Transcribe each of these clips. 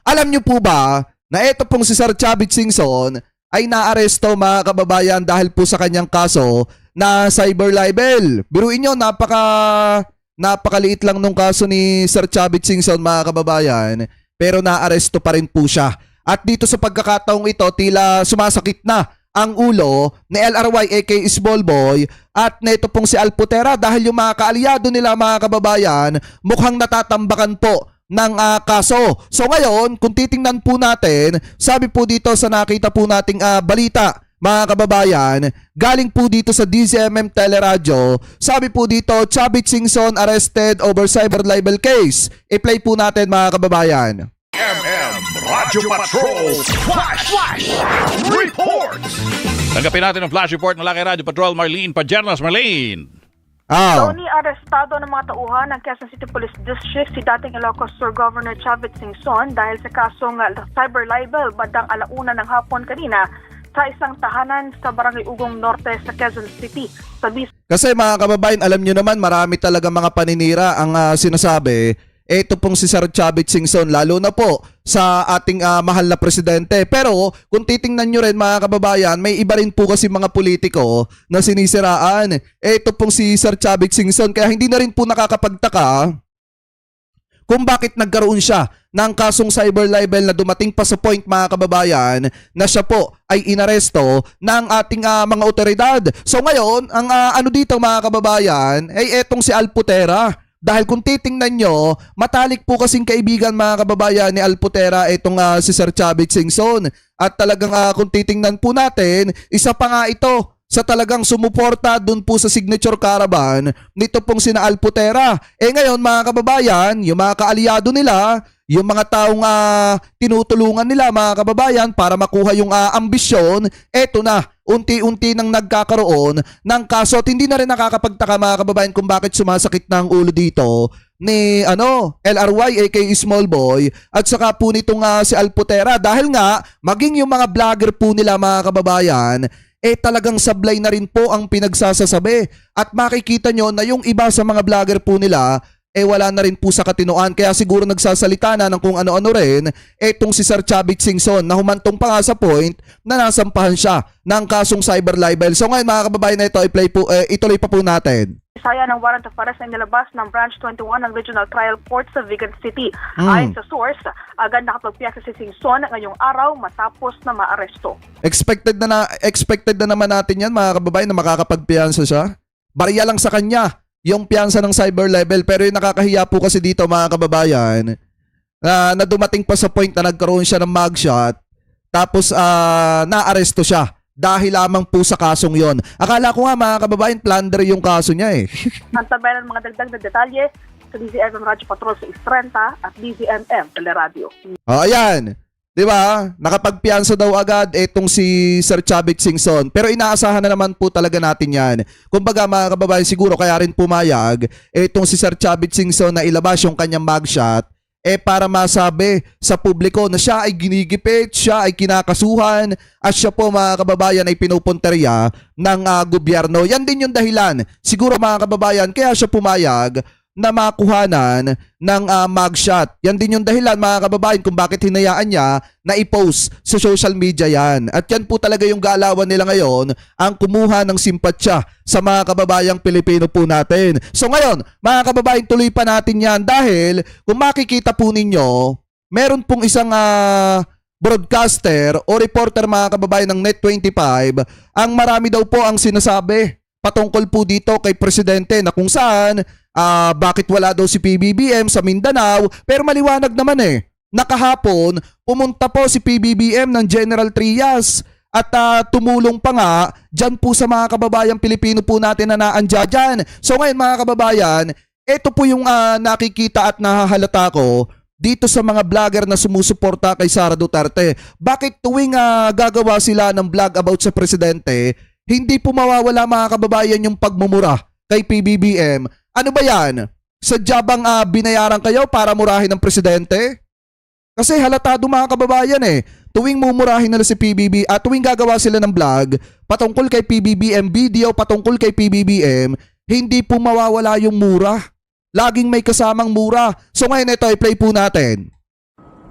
Alam nyo po ba na ito pong si Sir Chavit Singson ay naaresto mga kababayan dahil po sa kanyang kaso na cyber libel. Biruin nyo, napakaliit lang nung kaso ni Sir Chavit Singson mga kababayan, pero naaresto pa rin po siya. At dito sa pagkakataong ito, tila sumasakit na ang ulo ni LRY aka Smallboy at neto pong si Alputera dahil yung mga kaalyado nila mga kababayan mukhang natatambakan po ng kaso. So ngayon, kung titingnan po natin, sabi po dito sa nakita po nating balita mga kababayan, galing po dito sa DZMM Teleradyo, sabi po dito, Chavit Singson arrested over cyber libel case. I-play po natin mga kababayan. Radyo Patrol Flash Report! Tanggapin natin ang flash report mula kay Radyo Patrol Marlene Pajernas. Marlene! Tony, arestado ng mga tauhan ng Quezon City Police District si dating Ilocos Sur Governor Chavit Singson dahil sa kasong cyber libel bandang 1:00 ng hapon kanina sa isang tahanan sa Barangay Ugong Norte sa Quezon City. Kasi mga kababayan, alam nyo naman marami talaga mga paninira ang sinasabi. Ito pong si Sir Chavit Singson, lalo na po sa ating mahal na presidente. Pero kung titingnan nyo rin mga kababayan, may iba rin po kasi mga politiko na sinisiraan. Ito pong si Sir Chavit Singson, kaya hindi na rin po nakakapagtaka kung bakit nagkaroon siya ng kasong cyber libel na dumating pa sa point mga kababayan na siya po ay inaresto ng ating mga otoridad. So ngayon, ang ano dito mga kababayan ay etong si Alputera. Dahil kung titingnan nyo, matalik po kasing kaibigan mga kababayan ni Alputera itong si Sir Chavit Singson. At talagang kung titingnan po natin, isa pa nga ito sa talagang sumuporta dun po sa signature caravan nito pong sina Alputera. Ngayon mga kababayan, yung mga kaalyado nila, yung mga taong tinutulungan nila mga kababayan para makuha yung ambisyon, eto na, unti-unti nang nagkakaroon ng kaso. At hindi na rin nakakapagtaka mga kababayan kung bakit sumasakit na ang ulo dito ni LRY aka Smallboy at saka po nitong si Alputera dahil nga maging yung mga vlogger po nila mga kababayan talagang sablay na rin po ang pinagsasasabi at makikita nyo na yung iba sa mga vlogger po nila wala na rin po sa katinoan. Kaya siguro nagsasalita na ng kung ano-ano rin etong si Sir Chavit Singson na humantong pa nga sa point na nasampahan siya ng kasong cyber libel. So ngayon mga kababayan na ito, ituloy pa po natin. Saya ng warrant of arrest na nilabas ng Branch 21 ng Regional Trial Court sa Vigan City. Ayon sa source, agad nakapagpiyasa si Singson ngayong araw matapos na maaresto. Expected na naman natin yan mga kababayan na makakapagpiyansa siya. Barya lang sa kanya yung piyansa ng cyber level, pero yung nakakahiya po kasi dito mga kababayan na dumating pa sa point na nagkaroon siya ng mugshot tapos naaresto siya dahil lamang po sa kasong yon. Akala ko nga mga kababayan plunder yung kaso niya Nantabayan ng mga dagdag na detalye sa DZMM Radyo Patrol sa Istrenta at DZMM Teleradio. Ayan. Diba? Nakapagpiyansa daw agad itong si Sir Chavit Singson. Pero inaasahan na naman po talaga natin yan. Kumbaga mga kababayan siguro kaya rin pumayag itong si Sir Chavit Singson na ilabas yung kanyang mugshot para masabi sa publiko na siya ay ginigipit, siya ay kinakasuhan at siya po mga kababayan ay pinupunteriya ng gobyerno. Yan din yung dahilan. Siguro mga kababayan kaya siya pumayag na makuhanan ng mugshot. Yan din yung dahilan mga kababayan kung bakit hinayaan niya na i-post sa social media yan. At yan po talaga yung galawan nila ngayon ang kumuha ng simpatsya sa mga kababayang Pilipino po natin. So ngayon, mga kababayan tuloy pa natin yan dahil kung makikita po ninyo, meron pong isang broadcaster o reporter mga kababayan ng Net25 ang marami daw po ang sinasabi patungkol po dito kay Presidente na kung saan bakit wala daw si PBBM sa Mindanao, pero maliwanag naman nakahapon pumunta po si PBBM ng General Trias at tumulong pa nga dyan po sa mga kababayang Pilipino po natin na naandya dyan. So ngayon mga kababayan, ito po yung nakikita at nahahalata ko dito sa mga vlogger na sumusuporta kay Sara Duterte. Bakit tuwing gagawa sila ng vlog about sa Presidente, hindi po mawawala mga kababayan yung pagmumura kay PBBM? Ano ba yan? Sadya bang binayaran kayo para murahin ng Presidente? Kasi halatado mga kababayan tuwing mumurahin nila si PBB at tuwing gagawa sila ng vlog patungkol kay PBBM, video patungkol kay PBBM, hindi po mawawala yung mura. Laging may kasamang mura. So ngayon ito, i-play po natin.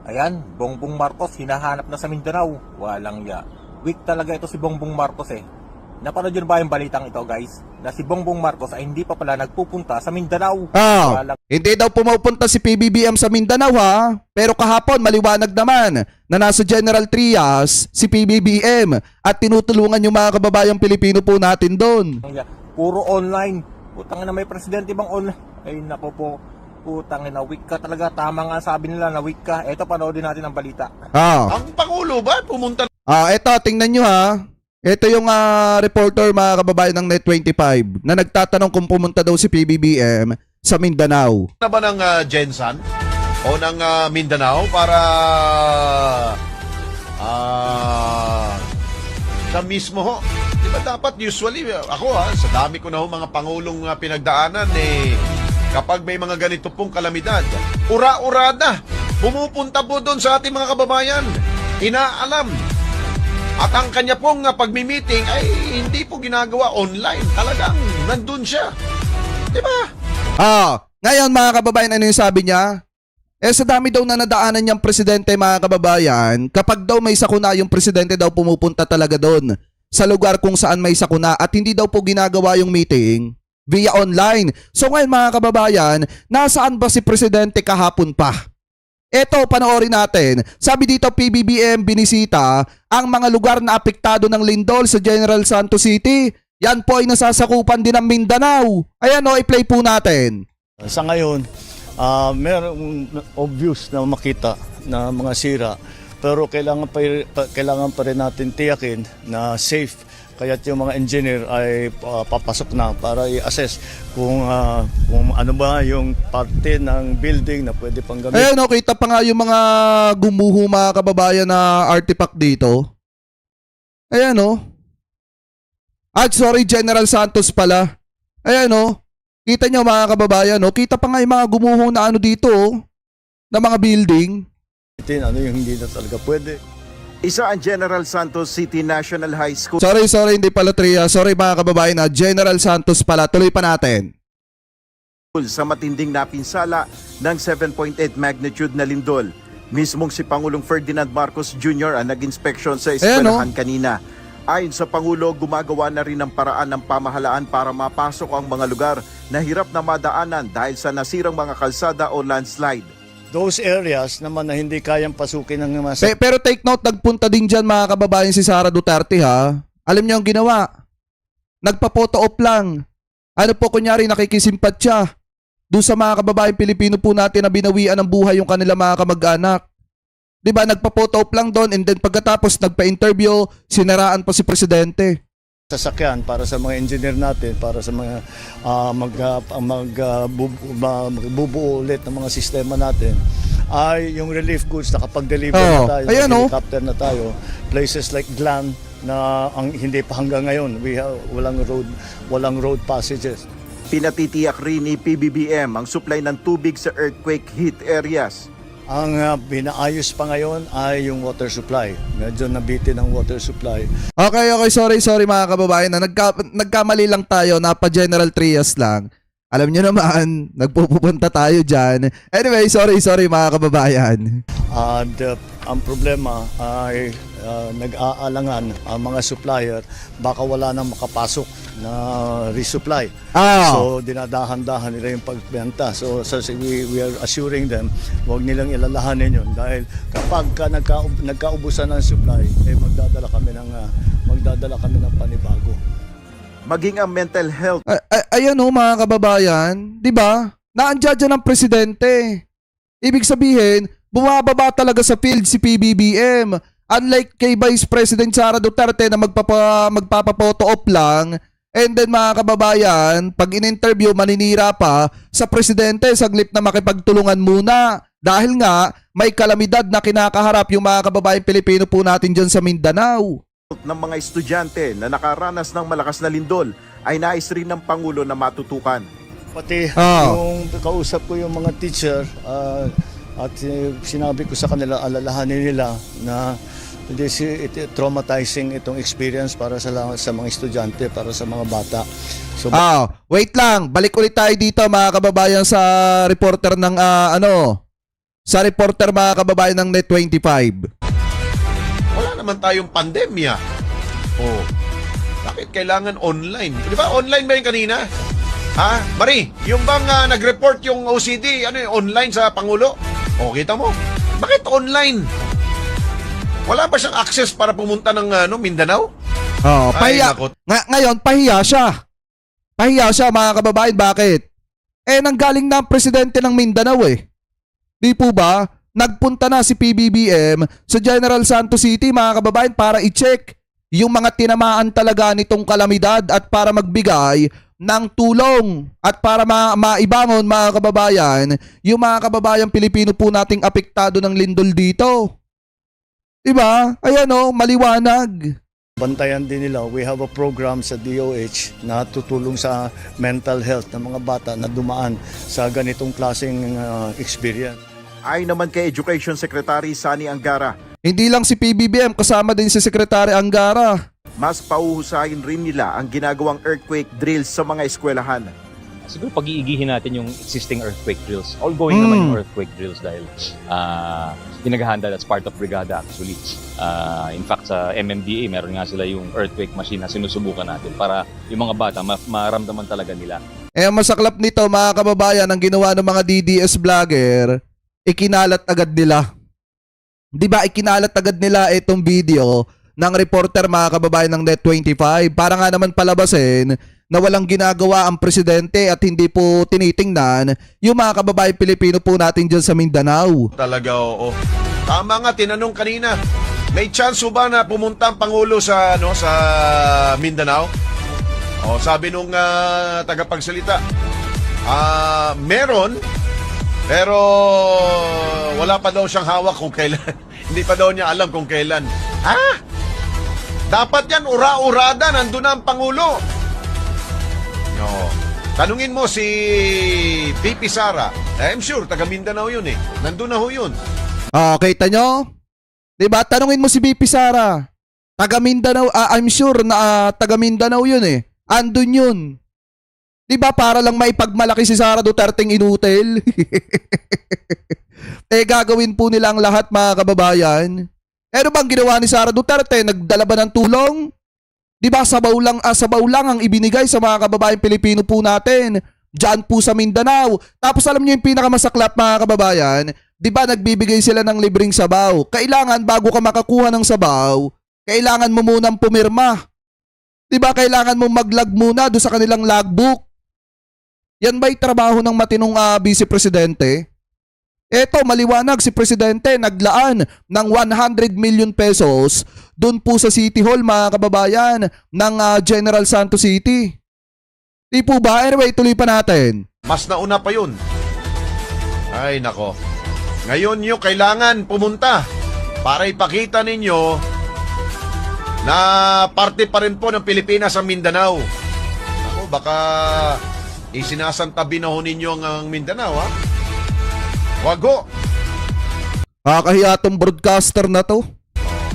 Ayan, Bongbong Marcos hinahanap na sa Mindanao. Walang ya. Weak talaga ito si Bongbong Marcos eh. Napanood yun ba yung balitang ito guys? Na si Bongbong Marcos ay hindi pa pala nagpupunta sa Mindanao. Walang Hindi daw pumupunta si PBBM sa Mindanao ha. Pero kahapon maliwanag naman na nasa General Trias si PBBM at tinutulungan yung mga kababayang Pilipino po natin doon. ya. Puro online. Putang na may presidente bang online? Ay nako po. Putang na weak ka talaga. Tama nga sabi nila na weak ka. Eto panoodin natin ang balita. Ang Pangulo ba pumunta Eto, tingnan nyo ha. Ito yung reporter mga kababayan ng Net25 na nagtatanong kung pumunta daw si PBBM sa Mindanao. na ba ng Gensan o ng Mindanao para siya mismo ho? Di ba dapat usually ako sa dami ko na ho mga pangulong pinagdaanan kapag may mga ganito pong kalamidad, ura-urada pumupunta po doon sa ating mga kababayan, inaalam. At ang kanya pong pagmi-meeting ay hindi po ginagawa online. Talagang nandun siya. Di ba? Ngayon mga kababayan, ano yung sabi niya? Sa dami daw na nadaanan niyang presidente mga kababayan, kapag daw may sakuna yung presidente daw pumupunta talaga doon sa lugar kung saan may sakuna at hindi daw po ginagawa yung meeting via online. So ngayon mga kababayan, nasaan ba si presidente kahapon pa? Eto, panoorin natin. Sabi dito, PBBM binisita ang mga lugar na apektado ng lindol sa General Santos City. Yan po ay nasasakupan din ng Mindanao. Ayan o, i-play po natin. Sa ngayon, merong obvious na makita na mga sira, pero kailangan pa rin natin tiyakin na safe. Kaya't yung mga engineer ay papasok na para i-assess kung ano ba yung parte ng building na pwede pang gamitin. Ayan o, kita pa nga yung mga gumuho mga kababayan na artifact dito. Ayan o. Sorry, General Santos pala. Ayan o. Kita nyo mga kababayan o. Kita pa nga yung mga gumuho na ano dito o. Na mga building. Ano yung hindi na talaga pwede. Isa ang General Santos City National High School Sorry, hindi pala Tria. Sorry mga kababayan na General Santos pala. Tuloy pa natin. sa matinding napinsala ng 7.8 magnitude na lindol. Mismong si Pangulong Ferdinand Marcos Jr. ang nag-inspeksyon sa eskwelahan kanina. Ayon sa Pangulo, gumagawa na rin ng paraan ng pamahalaan para mapasok ang mga lugar na hirap na madaanan dahil sa nasirang mga kalsada o landslide. Those areas naman na hindi kayang pasukin ng mga... Pero take note, nagpunta din dyan mga kababayan si Sara Duterte ha. Alam niyo ang ginawa? Nagpa-photo op lang. Ano po kunyari nakikisimpat siya doon sa mga kababayan Pilipino po natin na binawian ng buhay yung kanila mga kamag-anak. Diba, nagpa-photo op lang doon and then pagkatapos nagpa-interview, sinaraan pa si Presidente. Sasakyan para sa mga engineer natin, para sa mga magbubuo ulit ng mga sistema natin, ay yung relief goods nakapag-deliver na tayo, helicopter na tayo, places like Glan na hindi pa hanggang ngayon, walang road passages. Pinatitiyak rin ni PBBM ang supply ng tubig sa earthquake hit areas. Ang binaayos pa ngayon ay yung water supply. Medyo nabitin ang water supply. Okay, sorry mga kababayan na nagkamali lang tayo, napa-General Trias lang. Alam niyo naman, nagpupunta tayo dyan. Anyway, sorry mga kababayan. Ang problema ay nag-aalangan ang mga supplier, baka wala nang makapasok na resupply. So dinadahan-dahan nila yung pagbenta. So we are assuring them, huwag nilang ilalahanin yun dahil kapag nagkaubusan ng supply, magdadala kami ng panibago. Maging ang mental health. Ayan mga kababayan, 'di ba? Naandyan dyan ang presidente. Ibig sabihin, bumababa talaga sa field si PBBM. Unlike kay Vice President Sara Duterte na magpapa-photo op lang, and then mga kababayan, pag in-interview maninira pa sa presidente, saglit na makipagtulungan muna. Dahil nga, may kalamidad na kinakaharap yung mga kababayan Pilipino po natin dyan sa Mindanao. Ng mga estudyante na nakaranas ng malakas na lindol ay nais rin ng Pangulo na matutukan. Pati yung kausap ko yung mga teacher at sinabi ko sa kanila, alalahanin nila na traumatizing itong experience para sa mga estudyante, para sa mga bata. So, wait lang, balik ulit tayo dito mga kababayan sa reporter ng sa reporter mga kababayan ng Net25. Wala naman tayong pandemya. Oh. Bakit kailangan online? Di ba online ba yung kanina? Ha? Marie, yung bang nag-report yung OCD, ano yung online sa Pangulo? O, kita mo. Bakit online? Wala ba siyang access para pumunta ng Mindanao? Oh, Ay, pahiya. nako. Ngayon, pahiya siya. Pahiya siya mga kababayan. Bakit? Nanggaling na ang presidente ng Mindanao eh. Di po ba? Nagpunta na si PBBM sa General Santos City mga kababayan para i-check yung mga tinamaan talaga nitong kalamidad at para magbigay ng tulong at para maibangon mga kababayan yung mga kababayan Pilipino po nating apektado ng lindol dito. Diba? Ayan o, maliwanag. Bantayan din nila, we have a program sa DOH na tutulong sa mental health ng mga bata na dumaan sa ganitong klaseng experience. Ayon naman kay Education Secretary Sani Angara, Hindi lang si PBBM, kasama din si Secretary Angara. mas pauhusahin rin nila ang ginagawang earthquake drills sa mga eskwelahan. Siguro pag-iigihin natin yung existing earthquake drills. Ongoing naman yung earthquake drills dahil pinaghahanda, that's part of Brigada actually. In fact, sa MMDA, meron nga sila yung earthquake machine na sinusubukan natin para yung mga bata maramdaman talaga nila. Ang masaklap nito mga kababayan, ang ginawa ng mga DDS vlogger, ikinalat agad nila. Diba ikinalat agad nila itong video ng reporter mga kababayan ng Net25 para nga naman palabasin na walang ginagawa ang presidente at hindi po tinitingnan yung mga kababayan Pilipino po natin dyan sa Mindanao. Talaga, oo. Tama nga, tinanong kanina. May chance ba na pumunta ang Pangulo sa Mindanao? O, sabi nung tagapagsalita, meron, pero wala pa daw siyang hawak kung kailan. Hindi pa daw niya alam kung kailan. Dapat yan, ura-urada, nandun na ang Pangulo. No. Tanungin mo si VP Sara. I'm sure, taga Mindanao yun eh. Nandun na ho yun. Kita nyo? Diba? Tanungin mo si BP Sara. Taga Mindanao, I'm sure na taga Mindanao yun eh. Andun yun. Diba? Para lang maipagmalaki si Sara Duterteng inutil. Gagawin po nila ang lahat mga kababayan. Ano bang ginawa ni Sara Duterte? Nagdala ba ng tulong? Diba? Sabaw lang ang ibinigay sa mga kababayan Pilipino po natin. Diyan po sa Mindanao. Tapos alam niyo yung pinakamasaklap mga kababayan, di ba nagbibigay sila ng libreng sabaw? Kailangan bago ka makakuha ng sabaw, kailangan mo munang pumirma. Di ba kailangan mo mag-log muna doon sa kanilang logbook? Yan ba'y trabaho ng matinong Vice Presidente? Eto, maliwanag si Presidente naglaan ng 100 million pesos doon po sa City Hall mga kababayan ng General Santos City. Di po ba? Anyway, tuloy pa natin. Mas nauna pa yun. Ay, nako. Ngayon nyo kailangan pumunta para ipakita ninyo na parte pa rin po ng Pilipinas ang Mindanao. Ako, baka isinasantabi na ho ninyo ang Mindanao, ha? Wag ho. Kakahiya tong broadcaster na to.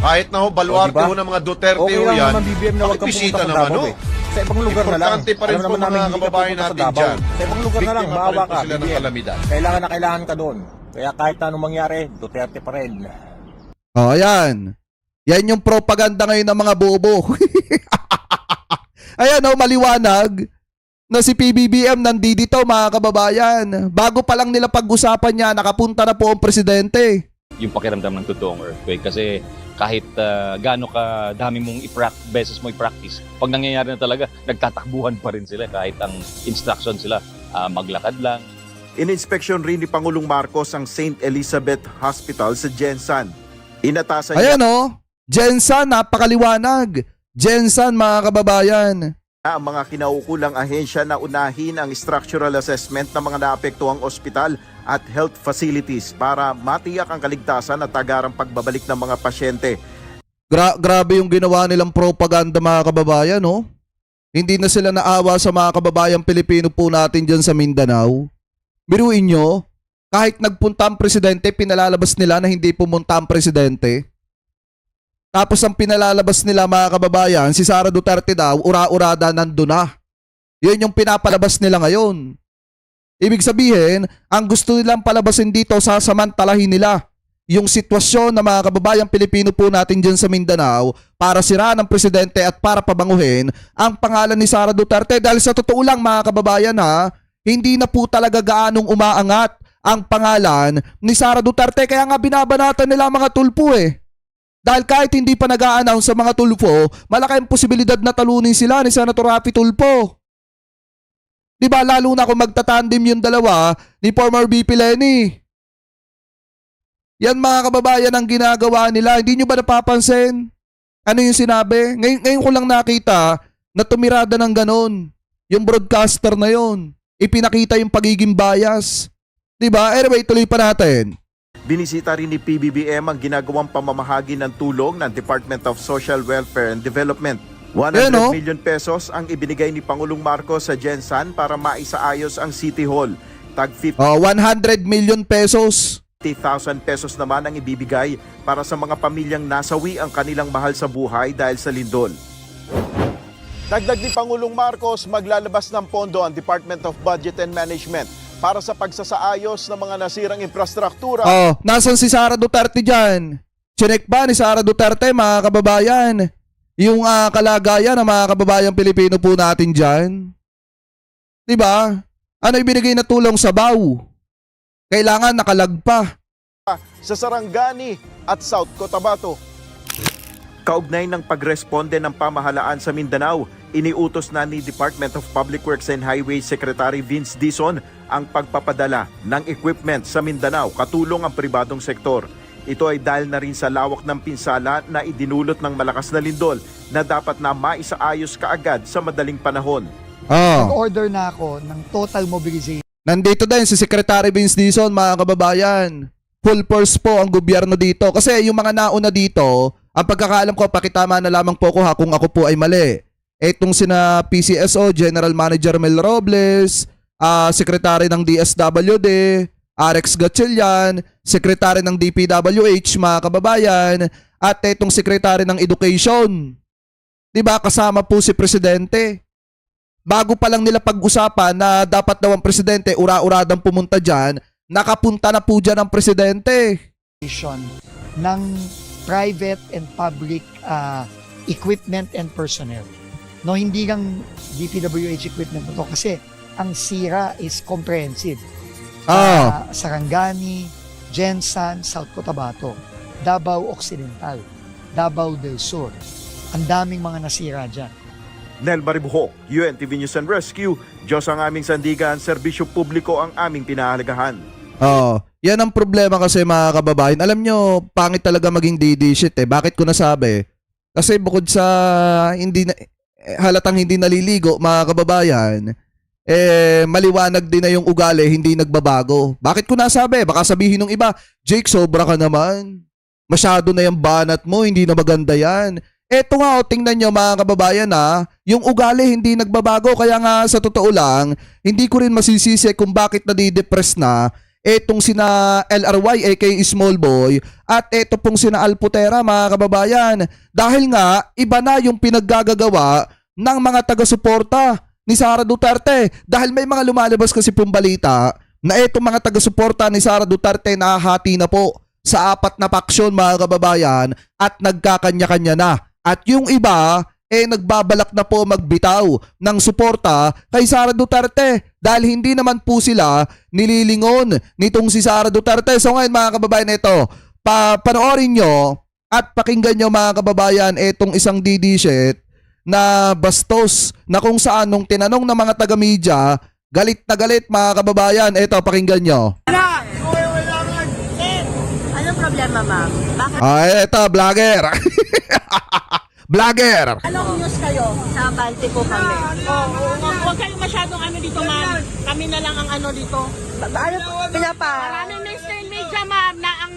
Kahit na ho, baluarte diba? ho ng mga Duterte Okay ho lang yan. naman BBM na wag kang Bisita pumunta sa naman, Davao ho. eh. Sa ibang lugar na lang. Importante pa rin Alam po naman namin mga hindi ka kababayan pupunta sa natin Davao. dyan. Sa ibang lugar na lang, Biktima pa rin bawa po ka, sila ng BBM. kalamidad. Kailangan ka doon. Kaya kahit na anong mangyari, Duterte pa rin. Ayan. Yan yung propaganda ngayon ng mga bobo. Ayan maliwanag na si PBBM nandito mga kababayan. Bago pa lang nila pag-usapan niya, nakapunta na po ang presidente. Yung pakiramdam ng totoong earthquake kasi kahit gaano ka dami mong beses mo i-practice, pag nangyayari na talaga, nagtatakbuhan pa rin sila kahit ang instruction sila maglakad lang. Ininspeksyon rin ni Pangulong Marcos ang St. Elizabeth Hospital sa Jensan. Inatasan Ayan niya Jensan, napakaliwanag. Jensan mga kababayan. ang mga kinaukulang ahensya na unahin ang structural assessment ng mga naapektuhang ospital at health facilities para matiyak ang kaligtasan at agarang pagbabalik ng mga pasyente. Grabe yung ginawa nilang propaganda mga kababayan, no? Hindi na sila naawa sa mga kababayang Pilipino po natin dyan sa Mindanao. Biruin nyo, kahit nagpunta ang presidente, pinalalabas nila na hindi pumunta ang presidente. Tapos ang pinalalabas nila mga kababayan, si Sara Duterte daw, ura-urada nandun na. Yun yung pinapalabas nila ngayon. Ibig sabihin, ang gusto nilang palabasin dito, sasamantalahin nila yung sitwasyon ng mga kababayang Pilipino po natin dyan sa Mindanao para siraan ng presidente at para pabanguhin ang pangalan ni Sara Duterte. Dahil sa totoo lang mga kababayan ha, hindi na po talaga gaanong umaangat ang pangalan ni Sara Duterte. Kaya nga binabanatan nila ang mga tulpo eh. Dahil kahit hindi pa nag-a-announce sa mga tulpo, malaki ang posibilidad na talunin sila ni Senator Raffy Tulfo. Diba? Lalo na kung magtatandem yung dalawa ni former VP Lenny. Yan mga kababayan ang ginagawa nila. Hindi nyo ba napapansin? Ano yung sinabi? Ngayon ko lang nakita na tumirada ng ganon. Yung broadcaster na yon. Ipinakita yung pagiging bias. Diba? Anyway, tuloy pa natin. Binisita rin ni PBBM ang ginagawang pamamahagi ng tulong ng Department of Social Welfare and Development. 100 million pesos ang ibinigay ni Pangulong Marcos sa Gensan para maisaayos ang City Hall. Tag 100 million pesos. 50,000 pesos naman ang ibibigay para sa mga pamilyang nasawi ang kanilang mahal sa buhay dahil sa lindol. Dagdag ni Pangulong Marcos, maglalabas ng pondo ang Department of Budget and Management para sa pagsasaayos ng mga nasirang infrastruktura. Nasan si Sara Duterte dyan? Chinek ba ni Sara Duterte mga kababayan? Yung kalagayan ng mga kababayang Pilipino po natin dyan? Diba? Ano ibinigay na tulong sa BAW? Kailangan nakalagpa. Sa Sarangani at South Cotabato. Kaugnay ng pagresponde ng pamahalaan sa Mindanao, iniutos na ni Department of Public Works and Highways Secretary Vince Dizon ang pagpapadala ng equipment sa Mindanao katulong ang pribadong sektor. Ito ay dahil na rin sa lawak ng pinsala na idinulot ng malakas na lindol na dapat na maisaayos kaagad sa madaling panahon. Nag-order na ako ng total mobilization. Nandito din si Secretary Vince Dizon mga kababayan. Full force po ang gobyerno dito. Kasi yung mga nauna dito, ang pagkakaalam ko, pakitama na lamang po ko ha kung ako po ay mali. Etong sina PCSO, General Manager Mel Robles, Secretary ng DSWD, Rex Gatchalian, Secretary ng DPWH mga kababayan, at etong Secretary ng Education. Diba kasama po si Presidente. Bago pa lang nila pag-usapan na dapat daw ang Presidente ura-uradang pumunta dyan, nakapunta na po dyan ang Presidente. Ng private and public equipment and personnel. No, hindi lang DPWH equipment na to kasi ang sira is comprehensive. Sarangani, Gensan, South Cotabato, Davao Occidental, Davao del Sur. Ang daming mga nasira dyan. Nel Maribuhok, UNTV News and Rescue, Diyos ang aming sandigan, serbisyo publiko ang aming pinahalagahan. Yan ang problema kasi mga kababayan. Alam nyo, pangit talaga maging DD shit eh. Bakit ko nasabi? Kasi bukod sa halatang hindi naliligo mga kababayan, maliwanag din na yung ugali, hindi nagbabago. Bakit ko nasabi? Baka sabihin ng iba, Jake, sobra ka naman. Masyado na yung banat mo, hindi na maganda yan. Eto nga, tingnan nyo mga kababayan yung ugali hindi nagbabago. Kaya nga sa totoo lang, hindi ko rin masisisi kung bakit nadidepress na etong sina LRY aka Small Boy at eto pong sina Alputera mga kababayan. Dahil nga, iba na yung pinaggagawa ng mga taga-suporta ni Sara Duterte. Dahil may mga lumalabas kasi pong balita na etong mga taga-suporta ni Sara Duterte nahahati na po sa 4 na paksyon mga kababayan at nagkakanya-kanya na. At yung iba, nagbabalak na po magbitaw ng suporta kay Sara Duterte dahil hindi naman po sila nililingon nitong si Sara Duterte. So ngayon mga kababayan, ito, panoorin nyo at pakinggan nyo mga kababayan itong isang DD shit na bastos na kung saan nung tinanong ng mga taga-media, galit na galit mga kababayan. Ito, pakinggan nyo. Anong problema, ma'am? Bakit? Ito, vlogger. Vlogger. Anong news kayo? Sa Abante po kami. Huwag kayong masyadong dito, ma'am. Kami na lang ang dito. Maraming mainstream media, ma'am, na ang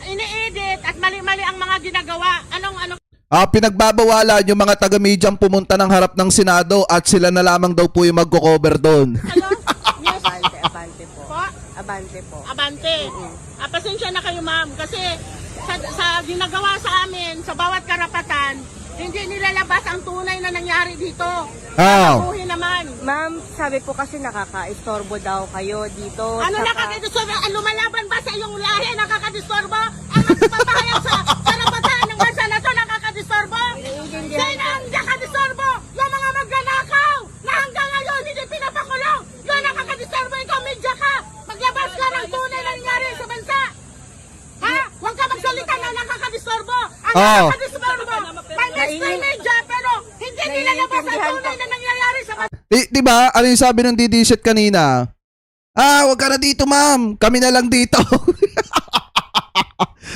ini-edit at mali-mali ang mga ginagawa. Pinagbabawalan yung mga taga-medyang pumunta ng harap ng Senado at sila na lamang daw po yung magko-cover doon. Abante po. Abante po. Abante. Pasensya na kayo, ma'am, kasi sa ginagawa sa amin, sa bawat karapatan, hindi nilalabas ang tunay na nangyari dito. Ah. Baguhin naman. Ma'am, sabi po kasi nakaka-istorbo daw kayo dito. Ano Tsaka- nakakadistorbo? Ang lumalaban ba sa iyong lahi nakakadistorbo? Ang magpapahayag sa karapatan ng bansa na to nakakadistorbo? Sino ang nakakadistorbo? Yung mga magnanakaw na hanggang ngayon hindi pinapakulong. Yung nakakadistorbo, ikaw media ka. Maglabas ka ng tunay na nangyari sa bansa. Ha? Huwag ka magsalita na nakakadistorbo. Ang nakakadistorbo, mainstream media pero hindi nilalabas ang tunay na nangyayari sa bansa. Di ba? Ano yung sabi ng DD shit kanina? Wag ka na dito, ma'am. Kami na lang dito.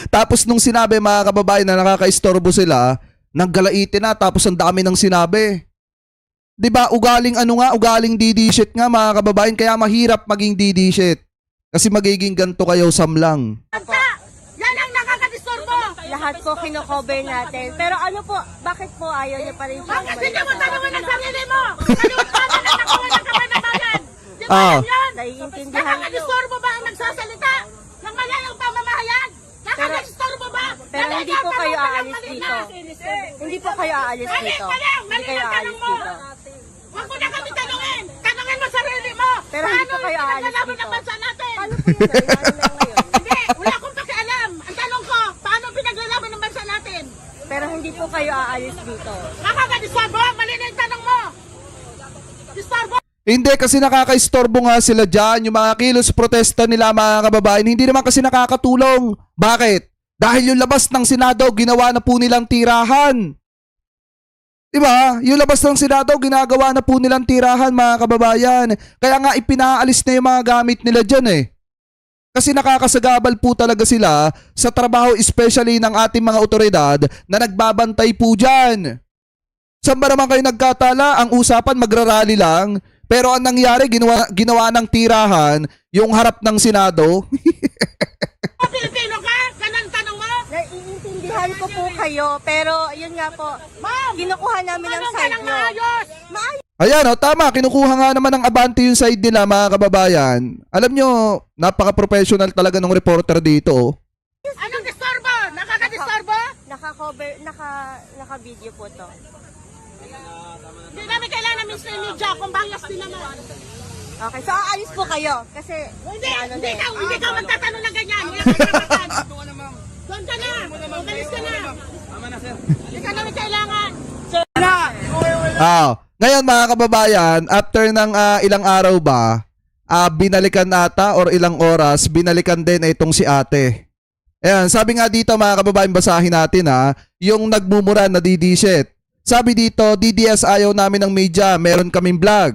Tapos nung sinabi mga kababayan na nakakaistorbo sila, naggalaitin na tapos ang dami ng sinabi. 'Di ba? Ugaling DD shit nga mga kababayan, kaya mahirap maging DD shit. Kasi magiging ganto kayo samlang. Yan ang nakakadistorbo. Lahat po kino-cover natin. Pero ano po, bakit po ayaw niyo pa rin siyang Bakit hindi mo tanongin ang sarili mo? Kaliwat ka na nakakuha ng kapanamayan. Di ba yan? Naiintindihan niyo? Nakakadistorbo ba ang nagsasalita? Nang malayang pamamahayan? Nakakadistorbo ba? Pero hindi po kayo aalis dito. Hindi po kayo aalis dito. Hindi kayo aalis dito. Huwag mo na kami tanongin. Tanongin mo sarili mo. Pero hindi po kayo aalis Paano dito. ang bansa natin? Paano po yun? Ano na ngayon? Hindi, wala akong pakialam. Ang tanong ko, paano pinaglalaban ng bansa natin? Pero hindi po kayo aalis dito. Nakakadistorbo? Mali na yung tanong mo. Distorbo? Hindi kasi nakakaistorbo nga sila dyan. Yung mga kilos protesta nila mga kababayan, hindi naman kasi nakakatulong. Bakit? Dahil yung labas ng Senado, ginawa na po nilang tirahan. Diba? Yung labas ng Senado, ginagawa na po nilang tirahan mga kababayan. Kaya nga ipinaalis na yung mga gamit nila dyan eh. Kasi nakakasagabal po talaga sila sa trabaho especially ng ating mga otoridad na nagbabantay po dyan. Saan ba naman kayo nagkatala? Ang usapan magrarally lang. Pero ang nangyari, ginawa ng tirahan yung harap ng Senado. Pilipino ka? Ganun tanong mo? Naiintindihan ko po kayo, pero yun nga po, kinukuha namin ang Tanong ka side ng nyo. maayos. Ayan, tama. Kinukuha nga naman ng abante yung side nila, mga kababayan. Alam nyo, napaka-professional talaga ng reporter dito. Oh. Anong disturbo? Nakakadisturbo? Naka-cover, naka-video po to. Hindi namin kailangan ng mainstream media kung bias din naman. Okay, so aalis po kayo kasi Hindi, ano hindi na ka, eh. hindi ka magtatanong ng ganyan. Wala kang karapatan. Doon ka na. Umalis ka na. Hindi ka namin kailangan. Ngayon mga kababayan, after ng ilang araw ba, binalikan ata or ilang oras, binalikan din itong si ate. Ayan, sabi nga dito mga kababayan, basahin natin yung nagmumura na DD shit. Sabi dito, DDS ayaw namin ng media, meron kaming vlog.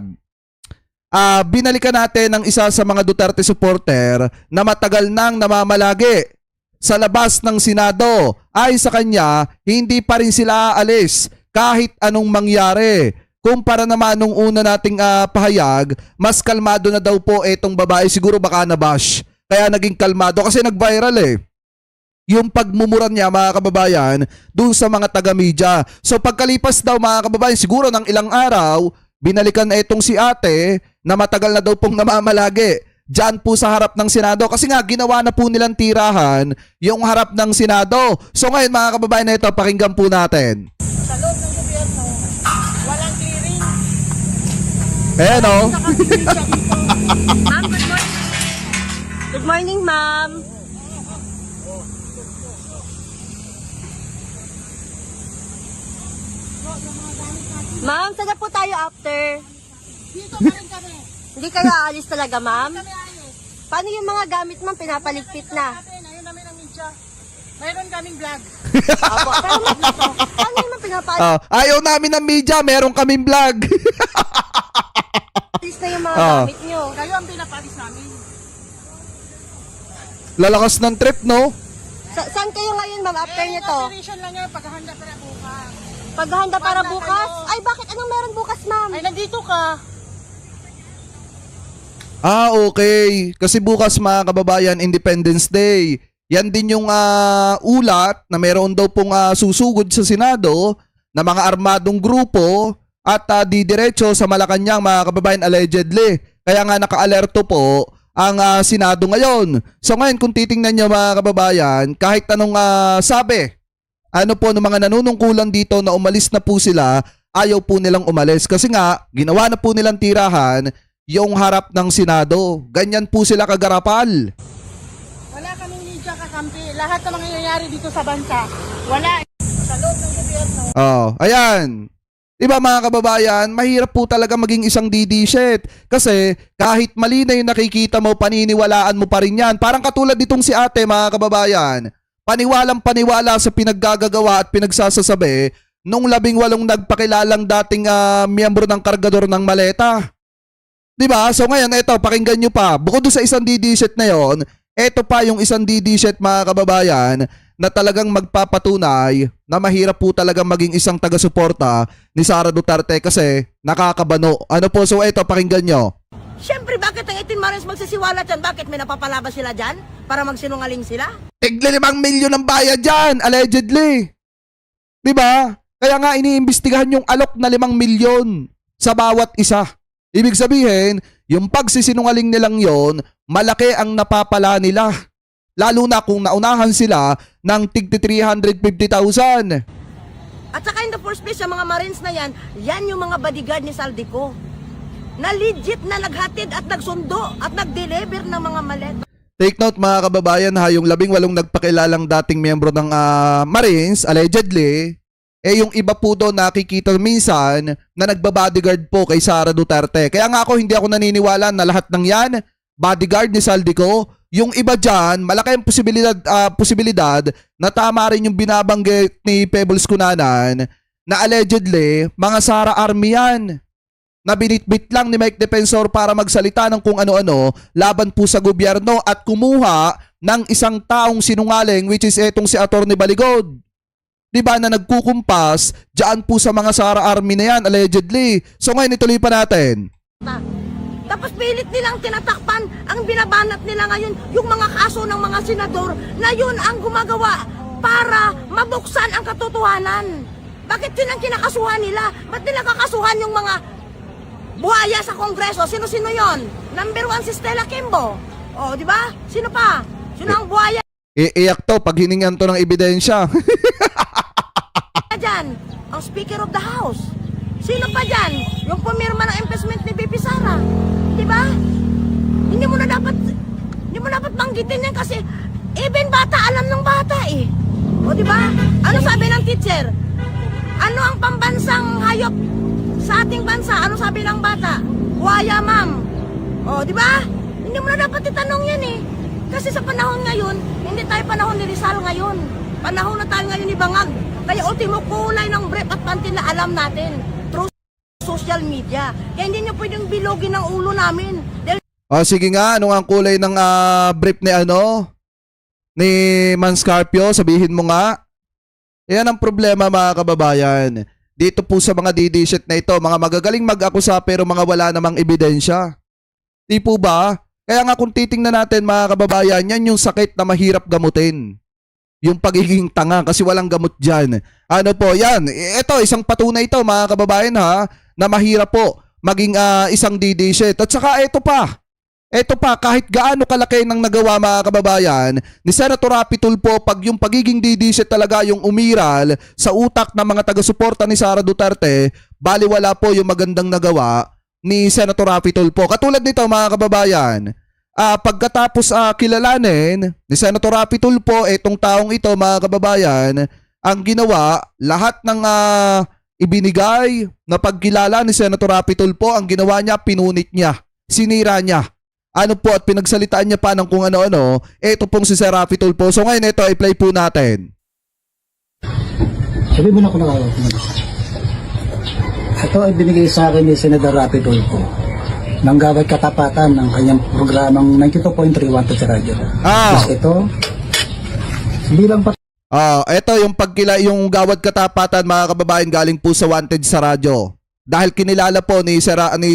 Binalikan natin ng isa sa mga Duterte supporter na matagal nang namamalagi sa labas ng Senado. Ay sa kanya, hindi pa rin sila aalis kahit anong mangyari. Kumpara naman nung una nating pahayag, mas kalmado na daw po itong babae. Siguro baka nabash. Kaya naging kalmado kasi nag-viral eh. Yung pagmumura niya mga kababayan dun sa mga taga-media. So pagkalipas daw mga kababayan, siguro ng ilang araw, binalikan na itong si ate na matagal na daw pong namamalagi dyan po sa harap ng Senado. Kasi nga ginawa na po nilang tirahan yung harap ng Senado. So ngayon mga kababayan na ito, pakinggan po natin. Sa loob ng gobyerno, walang clearing. Ayan o. Ma'am, good morning. Good morning, ma'am. Ma'am, saan na po tayo after? Dito pa rin kami. Hindi kayo aalis talaga, ma'am? Kami ayos. Paano yung mga gamit, ma'am? Pinapaligpit na. Natin, ayun namin ang media. Mayroon kaming vlog. Opo. Pero paano yung mga pinapalis Ayaw namin ng media, meron kaming vlog. na yung mga gamit nyo? Kayo ang pinapalis namin. Lalakas ng trip, no? Saan kayo ngayon, ma'am, after nito? Operation lang yan, paghahanda para bukas. Paghahanda para bukas? Ay, bakit? Anong meron bukas, ma'am? Ay, nandito ka. Okay. Kasi bukas mga kababayan, Independence Day. Yan din yung ulat na meron daw pong susugod sa Senado na mga armadong grupo at didiretso sa Malacanang mga kababayan allegedly. Kaya nga naka-alerto po ang Senado ngayon. So ngayon kung titingnan nyo mga kababayan, kahit anong sabi ano po ng mga nanunungkulan dito na umalis na po sila, ayaw po nilang umalis. Kasi nga, ginawa na po nilang tirahan yung harap ng Senado. Ganyan po sila kagarapal. Wala kaming media kakampi. Lahat ng nangyayari dito sa bansa, wala. Sa loob ng gobyerno. Oh, ayan. Diba mga kababayan, mahirap po talaga maging isang DD-shit. Kasi kahit mali na yung nakikita mo, paniniwalaan mo pa rin yan. Parang katulad ditong si ate mga kababayan. Paniwalang paniwala sa pinaggagawa at pinagsasasabi nung 18 nagpakilalang dating miyembro ng kargador ng maleta. Diba? So ngayon, eto, pakinggan nyo pa. Bukod doon sa isang DD-shit na yon, eto pa yung isang DD-shit mga kababayan na talagang magpapatunay na mahirap po talagang maging isang taga-suporta ni Sara Duterte kasi nakakabano. Ano po? So eto, pakinggan nyo. Siyempre, bakit ang 18 Marines magsisiwala dyan? Bakit may napapalabas sila dyan? Para magsinungaling sila? Tigli 5 milyon ang bayad dyan, allegedly. Diba? Kaya nga iniimbestigahan yung alok na 5 milyon sa bawat isa. Ibig sabihin, yung pagsisinungaling nilang yon, malaki ang napapala nila. Lalo na kung naunahan sila ng tig 350,000. At saka in the first place, yung mga Marines na yan, yan yung mga bodyguard ni Saldico. Na legit na naghatid at nagsundo at nag-deliver ng mga maleta. Take note mga kababayan ha, yung 18 nagpakilalang dating miyembro ng Marines, allegedly, yung iba po doon nakikita minsan na nagbabodyguard po kay Sara Duterte. Kaya nga ako, hindi ako naniniwala na lahat ng yan, bodyguard ni Saldico. Yung iba dyan, malaki ang posibilidad na tama rin yung binabanggit ni Pebbles Cunanan na allegedly, mga Sara Army yan. Na binitbit lang ni Mike Defensor para magsalita ng kung ano-ano laban po sa gobyerno at kumuha ng isang taong sinungaling which is etong si Atty. Baligod. Diba na nagkukumpas dyan po sa mga Sara Army na yan, allegedly. So ngayon ituloy pa natin. Tapos pilit nilang tinatakpan, ang binabanat nila ngayon, yung mga kaso ng mga senador na yun ang gumagawa para mabuksan ang katotohanan. Bakit yun ang kinakasuhan nila? Ba't nila kakasuhan yung mga buhaya sa Kongreso? Sino-sino yon? Number 1 si Stella Kimbo. O, di ba? Sino pa? Sino ang buhaya Iiyak to pag hiningan to ng ebidensya. dyan? Ang Speaker of the House. Sino pa dyan? Yung pumirma ng impeachment ni BP Sara. Di ba? Hindi mo dapat banggitin yan kasi even bata alam ng bata eh. O di ba? Ano sabi ng teacher? Ano ang pambansang hayop sa ating bansa? Ano sabi ng bata? Buhaya, ma'am. O di ba? Hindi mo na dapat itanong yan eh. Kasi sa panahon ngayon, hindi tayo panahon ni Rizal ngayon. Panahon na tayo ngayon ni Bangag. Kaya ultimo kulay ng brief at panty na alam natin through social media. Kaya hindi nyo pwedeng bilogin ang ulo namin. Dahil Sige nga, ano ang kulay ng brief ni Man Scarpio? Sabihin mo nga. Yan ang problema mga kababayan. Dito po sa mga DD shit na ito, mga magagaling mag-akusa pero mga wala namang ebidensya. Di po ba? Kaya nga kung titingnan natin mga kababayan, yan yung sakit na mahirap gamutin. Yung pagiging tanga kasi walang gamot dyan. Ano po, yan. Ito, isang patunay ito mga kababayan ha, na mahirap po maging isang DD shit. At saka ito pa, kahit gaano kalaki ng nagawa mga kababayan, ni Senator Rapi Tulfo, pag yung pagiging DD shit talaga yung umiral sa utak ng mga taga-suporta ni Sara Duterte, baliwala po yung magandang nagawa ni Senator Rapi Tulfo. Katulad nito mga kababayan, pagkatapos kilalanin ni Senator Rapi Tulfo, itong taong ito mga kababayan, ang ginawa, lahat ng ibinigay na pagkilala ni Senator Rapi Tulfo, ang ginawa niya, pinunit niya, sinira niya. Ano po at pinagsalitaan niya pa ng kung ano-ano, ito pong si Sir Rapi Tulfo. So ngayon ito, i-play po natin. Sabi mo na kung nakawag. Ito ay binigay sa akin ni Senator Rapi Tulfo ng gawad katapatan ng kanyang programang 92.3 Wanted sa radyo. Tapos ito, bilang ito yung yung gawad katapatan mga kababayan galing po sa Wanted sa radyo. Dahil kinilala po ni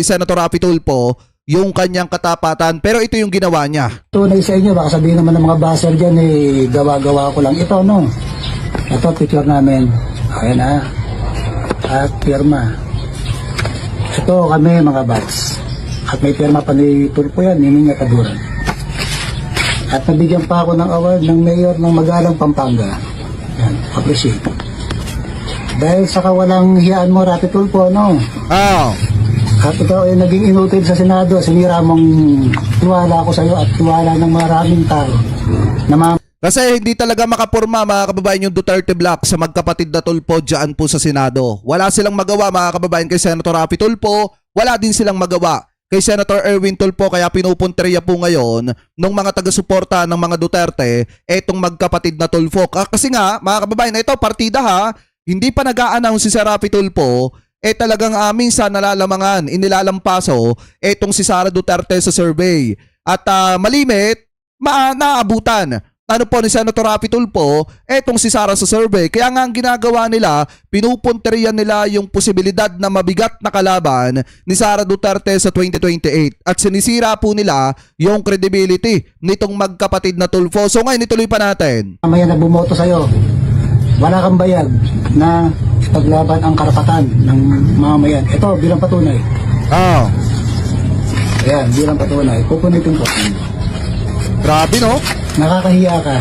Senator Rapi Tulfo yung kanyang katapatan, pero ito yung ginawa niya. Tunay sa inyo, baka sabihin naman ng mga baser dyan, gawa-gawa ko lang. Ito, no? Ito, picture namin. Ayan at pirma. Ito kami, mga bats. At may pirma pa ni Tulfo yan, Nining Kaduran. At nabigyan pa ako ng award ng mayor ng Magalang, Pampanga. Yan. appreciate. Dahil sa kawalang hiyaan mo, Rapi Tulfo, no? At ikaw ay naging inutil sa Senado, sinira mong tiwala ko sa iyo at tiwala ng maraming tao na Kasi hindi talaga makapurma mga kababayan yung Duterte Block sa magkapatid na Tulfo dyan po sa Senado. Wala silang magawa mga kababayan kay Senator Rapi Tulfo, wala din silang magawa kay Senator Erwin Tulfo, kaya pinupunteriya po ngayon ng mga taga-suporta ng mga Duterte etong magkapatid na Tulfo. Kasi nga mga kababayan, ito partida ha, hindi pa nag-a-announce si Sir Rapi Tulfo, talagang minsan nalalamangan, inilalampaso etong si Sara Duterte sa survey. At malimit, naabutan po ni Senator Rapi Tulfo etong si Sara sa survey. Kaya nga ang ginagawa nila, pinupunteriyan nila yung posibilidad na mabigat na kalaban ni Sara Duterte sa 2028. At sinisira po nila yung credibility nitong magkapatid na Tulfo. So ngayon ituloy pa natin. mamaya na bumoto sa iyo, wala kang bayag na paglaban ang karapatan ng mamamayan. Ito, bilang patunay. Ayan, bilang patunay. Pupunitin ko. Grabe no? Nakakahiya ka.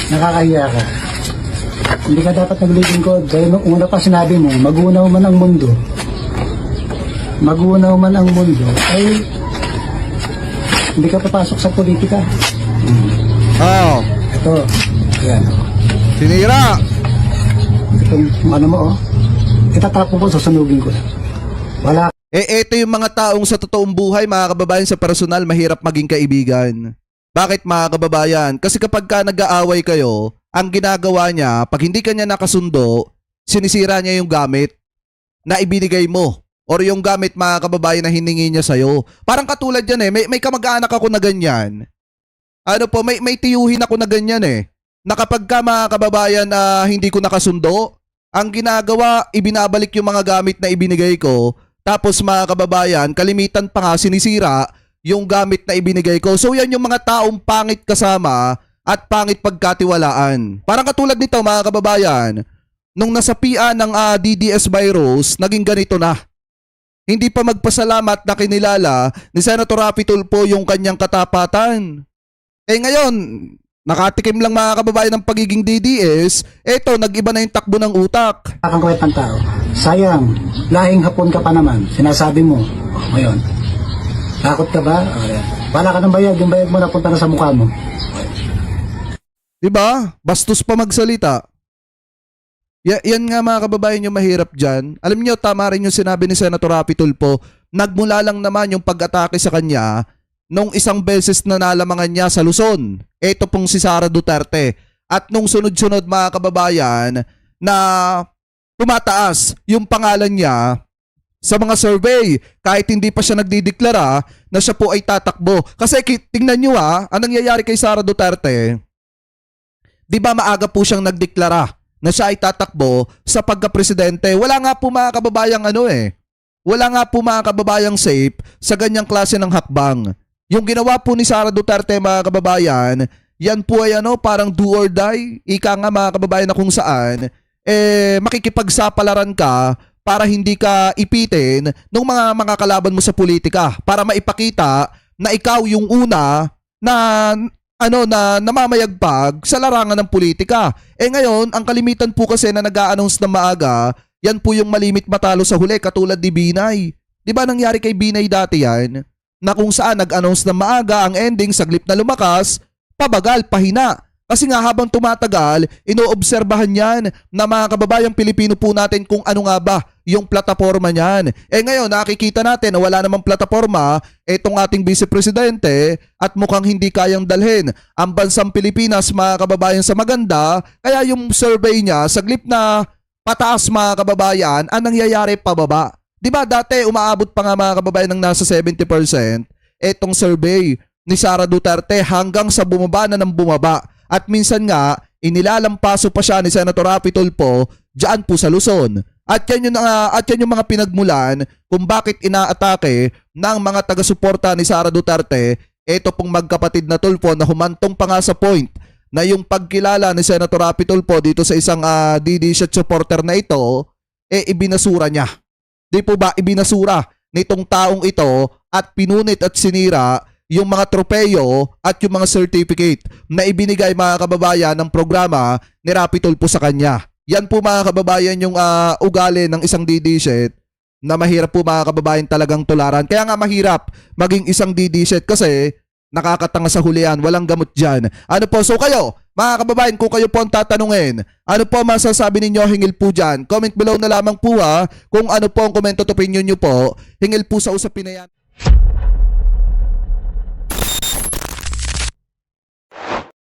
Nakakahiya ka. Hindi ka dapat naglilingkod dahil nung una pa sinabi mo, magunaw man ang mundo. Magunaw man ang mundo, ay hindi ka papasok sa politika. Ito, yan. Sinira. Itong ano mo, itatapon ko, susunugin ko. Wala. Ito yung mga taong sa totoong buhay, mga kababayan, sa personal, mahirap maging kaibigan. Bakit mga kababayan? Kasi kapag ka nag-aaway kayo, ang ginagawa niya, pag hindi kanya nakasundo, sinisira niya yung gamit na ibinigay mo. Or yung gamit mga kababayan na hiningi niya sa'yo. Parang katulad yan may kamag-anak ako na ganyan. May tiyuhin ako na ganyan na kapag ka mga kababayan hindi ko nakasundo, ang ginagawa, ibinabalik yung mga gamit na ibinigay ko. Tapos mga kababayan, kalimitan pa nga sinisira yung gamit na ibinigay ko. So yan yung mga taong pangit kasama at pangit pagkatiwalaan. Parang katulad nito mga kababayan, nung nasapian ng DDS virus, naging ganito na. Hindi pa magpasalamat na kinilala ni Senator Rapi Tulfo yung kanyang katapatan. Ngayon, nakatikim lang mga kababayan ng pagiging DDS, nag-iba na yung takbo ng utak. Kang kwet ng tao. Sayang, lahing Hapon ka pa naman. Sinasabi mo, ngayon. Takot ka ba? Wala ka ng bayag. Yung bayag mo napunta na sa mukha mo. Diba? Bastos pa magsalita. Yan nga mga kababayan yung mahirap dyan. Alam niyo, tama rin yung sinabi ni Senator Rapi Tulfo. Nagmula lang naman yung pag-atake sa kanya nung isang beses na nalamangan niya sa Luzon. Ito pong si Sara Duterte. At nung sunod-sunod mga kababayan na tumataas yung pangalan niya sa mga survey kahit hindi pa siya nagdideklara na siya po ay tatakbo. Kasi tingnan nyo anong nangyayari kay Sara Duterte. Di ba maaga po siyang nagdeklara na siya ay tatakbo sa pagka-presidente. Wala nga po mga kababayang wala nga po mga kababayang safe sa ganyang klase ng hakbang. Yung ginawa po ni Sara Duterte mga kababayan, yan po ay parang do or die. Ika nga mga kababayan na kung saan makikipagsapalaran ka para hindi ka ipitin ng mga kalaban mo sa politika para maipakita na ikaw yung una na namamayagpag sa larangan ng politika. Ngayon, ang kalimitan po kasi na nag-a-announce na maaga, yan po yung malimit matalo sa huli katulad ni Binay. Di ba nangyari kay Binay dati yan? Na kung saan nag-announce na maaga, ang ending saglip na lumakas, pabagal, pahina. Kasi nga habang tumatagal, inoobserbahan yan na mga kababayang Pilipino po natin kung ano nga ba yung plataforma niyan. Ngayon, nakikita natin na wala namang plataforma itong ating vice-presidente at mukhang hindi kayang dalhin ang bansang Pilipinas mga kababayan sa maganda. Kaya yung survey niya, saglip na pataas mga kababayan, ang nangyayari pababa. Diba dati umaabot pa nga mga kababayan ng nasa 70% itong survey ni Sara Duterte hanggang sa bumaba na ng bumaba. At minsan nga, inilalampaso pa siya ni Senator Rapi Tulfo dyan po sa Luzon. At yan yung mga pinagmulan kung bakit inaatake ng mga taga-suporta ni Sara Duterte ito pong magkapatid na Tulfo na humantong pa nga sa point na yung pagkilala ni Senator Rapi Tulfo dito sa isang DD supporter na ito, ibinasura niya. Di po ba ibinasura nitong taong ito at pinunit at sinira yung mga tropeyo at yung mga certificate na ibinigay mga kababayan ng programa ni Rapi Tulfo sa kanya. Yan po mga kababayan yung ugali ng isang DD-set na mahirap po mga kababayan talagang tularan. Kaya nga mahirap maging isang DD-set kasi nakakatanga sa hulihan, walang gamot dyan. Ano po, so kayo, mga kababayan, kung kayo po ang tatanungin, ano po masasabi ninyo, hingil po dyan. Comment below na lamang po kung ano po ang comment at opinion nyo po, hingil po sa usapin na yan.